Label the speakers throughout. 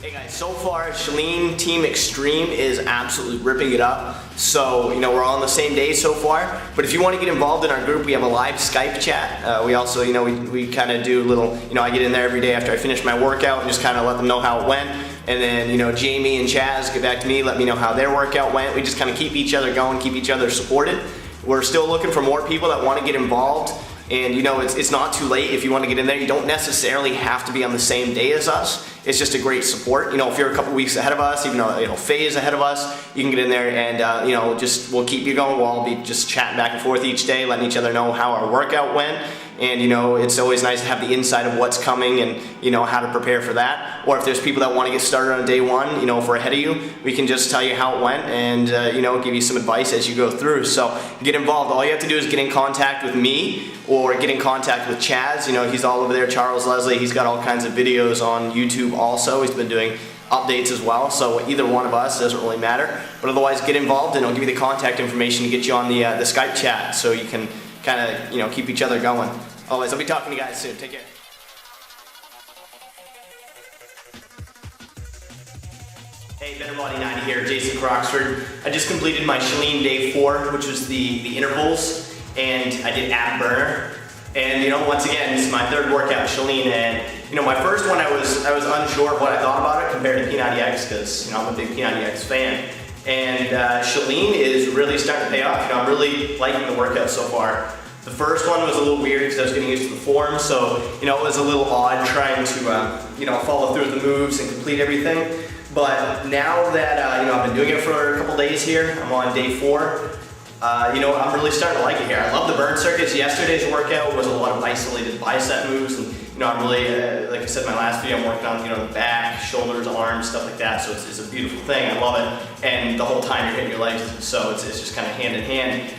Speaker 1: Hey guys, so far ChaLEAN Team Extreme is absolutely ripping it up. So, we're all on the same day so far. But if you want to get involved in our group, we have a live Skype chat. We also, we kind of do a little, I get in there every day after I finish my workout and just kind of let them know how it went. And then, Jamie and Chaz get back to me, let me know how their workout went. We just kind of keep each other going, keep each other supported. We're still looking for more people that want to get involved. And it's not too late if you want to get in there. You don't necessarily have to be on the same day as us. It's just a great support. If you're a couple weeks ahead of us, even though Faye is ahead of us, you can get in there and we'll keep you going. We'll all be just chatting back and forth each day, letting each other know how our workout went. And it's always nice to have the insight of what's coming and how to prepare for that. Or if there's people that want to get started on day one, if we're ahead of you, we can just tell you how it went and give you some advice as you go through. So get involved. All you have to do is get in contact with me or get in contact with Chaz. He's all over there. Charles Leslie, he's got all kinds of videos on YouTube also. He's been doing updates as well, so either one of us, doesn't really matter. But otherwise, get involved and I'll give you the contact information to get you on the Skype chat so you can kind of keep each other going. Always, I'll be talking to you guys soon. Take care. Hey, Better Body 90 here, Jason Croxford. I just completed my ChaLEAN Day 4, which was the intervals, and I did ab burner. And once again, this is my third workout with ChaLEAN, and my first one I was unsure of what I thought about it compared to P90X because I'm a big P90X fan. And ChaLEAN is really starting to pay off. I'm really liking the workout so far. The first one was a little weird because I was getting used to the form, so it was a little odd trying to follow through the moves and complete everything. But now that I've been doing it for a couple days here, I'm on day 4. I'm really starting to like it here. I love the burn circuits. Yesterday's workout was a lot of isolated bicep moves, and I'm really, like I said in my last video, I'm working on the back, shoulders, arms, stuff like that. So it's a beautiful thing. I love it, and the whole time you're hitting your legs, so it's just kind of hand in hand.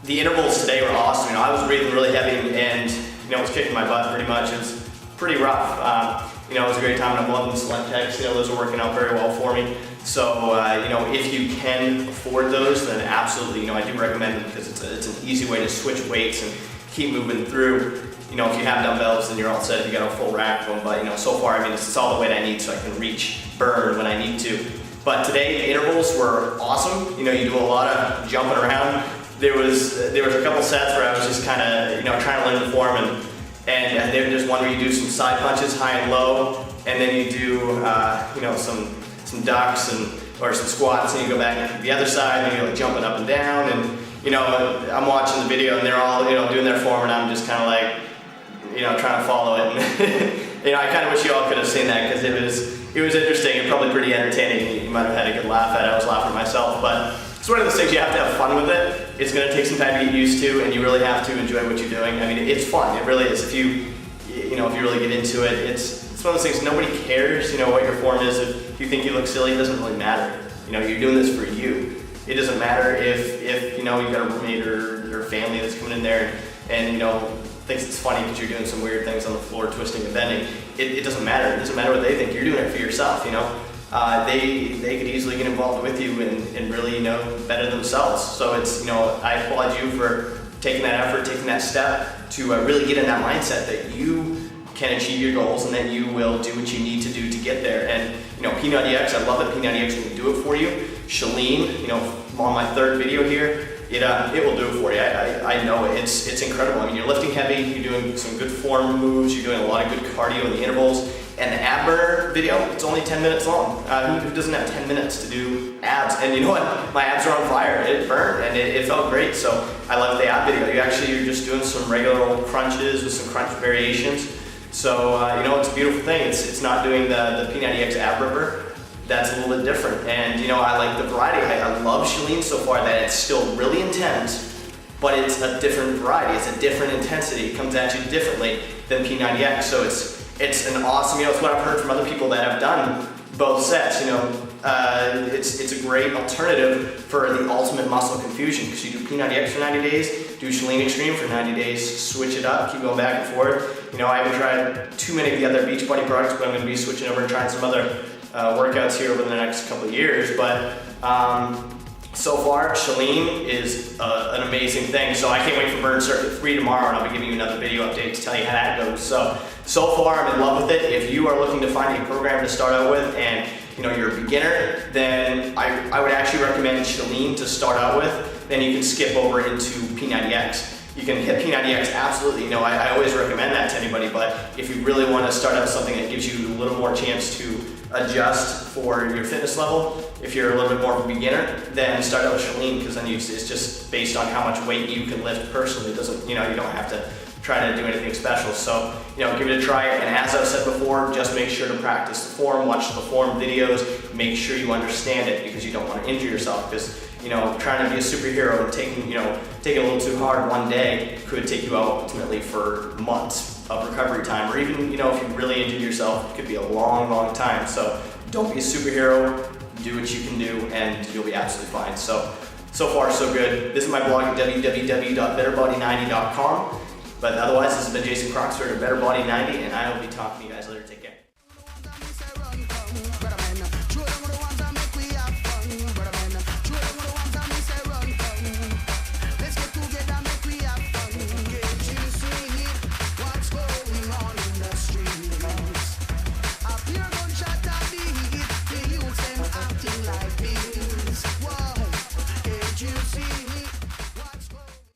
Speaker 1: The intervals today were awesome. I was breathing really heavy and it was kicking my butt pretty much. It was pretty rough. It was a great time, and I'm loving the select techs. Those are working out very well for me. So, if you can afford those, then absolutely, I do recommend them because it's an easy way to switch weights and keep moving through. If you have dumbbells, then you're all set if you got a full rack of them. But, so far, it's all the weight I need so I can reach burn when I need to. But today, the intervals were awesome. You do a lot of jumping around. There was a couple sets where I was just kind of, trying to learn the form, and there's one where you do some side punches, high and low, and then you do, some ducks or some squats, and you go back to the other side, and you're jumping up and down, and I'm watching the video, and they're all doing their form, and I'm just kind of like, trying to follow it. And I kind of wish you all could have seen that because it was interesting and probably pretty entertaining. You might have had a good laugh at it. I was laughing myself, but it's one of those things you have to have fun with it. It's going to take some time to get used to, and you really have to enjoy what you're doing. It's fun. It really is. If you really get into it, it's one of those things. Nobody cares, what your form is. If you think you look silly, it doesn't really matter. You're doing this for you. It doesn't matter if you've got a roommate or family that's coming in there and thinks it's funny because you're doing some weird things on the floor, twisting and bending. It doesn't matter. It doesn't matter what they think. You're doing it for yourself. They could easily get involved with you and really better themselves. So I applaud you for taking that effort, taking that step to really get in that mindset that you can achieve your goals and that you will do what you need to do to get there. And P90X, I love that P90X will do it for you. ChaLEAN, on my third video here, it will do it for you. I know it. It's incredible. You're lifting heavy, you're doing some good form moves, you're doing a lot of good cardio in the intervals. And the ab burner video, it's only 10 minutes long. Who doesn't have 10 minutes to do abs? And you know what? My abs are on fire. It burned and it felt great. So I love the ab video. You're just doing some regular old crunches with some crunch variations. So it's a beautiful thing. It's not doing the P90X ab ripper. That's a little bit different. And I like the variety. I love ChaLEAN so far that it's still really intense, but it's a different variety. It's a different intensity. It comes at you differently than P90X. So it's an awesome, it's what I've heard from other people that have done both sets, it's a great alternative for the ultimate muscle confusion because you do P90X for 90 days, do ChaLEAN Extreme for 90 days, switch it up, keep going back and forth. I haven't tried too many of the other Beachbody products, but I'm going to be switching over and trying some other workouts here over the next couple of years. But so far, ChaLEAN is an amazing thing. So I can't wait for Burn Circuit 3 tomorrow, and I'll be giving you another video update to tell you how that goes. So far I'm in love with it. If you are looking to find a program to start out with and you're a beginner, then I would actually recommend ChaLEAN to start out with. Then you can skip over into P90X. You can hit P90X, absolutely. I always recommend that to anybody, but if you really want to start out with something that gives you a little more chance to adjust for your fitness level, if you're a little bit more of a beginner, then start out with ChaLEAN, because then it's just based on how much weight you can lift personally. It doesn't, you don't have to try to do anything special. So, give it a try. And as I've said before, just make sure to practice the form, watch the form videos, make sure you understand it, because you don't want to injure yourself. Because trying to be a superhero and taking a little too hard one day could take you out ultimately for months of recovery time, or even if you really injured yourself, it could be a long, long time. So don't be a superhero. Do what you can do, and you'll be absolutely fine. So far so good. Visit my blog at www.betterbody90.com. But otherwise, this has been Jason Croxford of Better Body 90, and I will be talking to you guys later.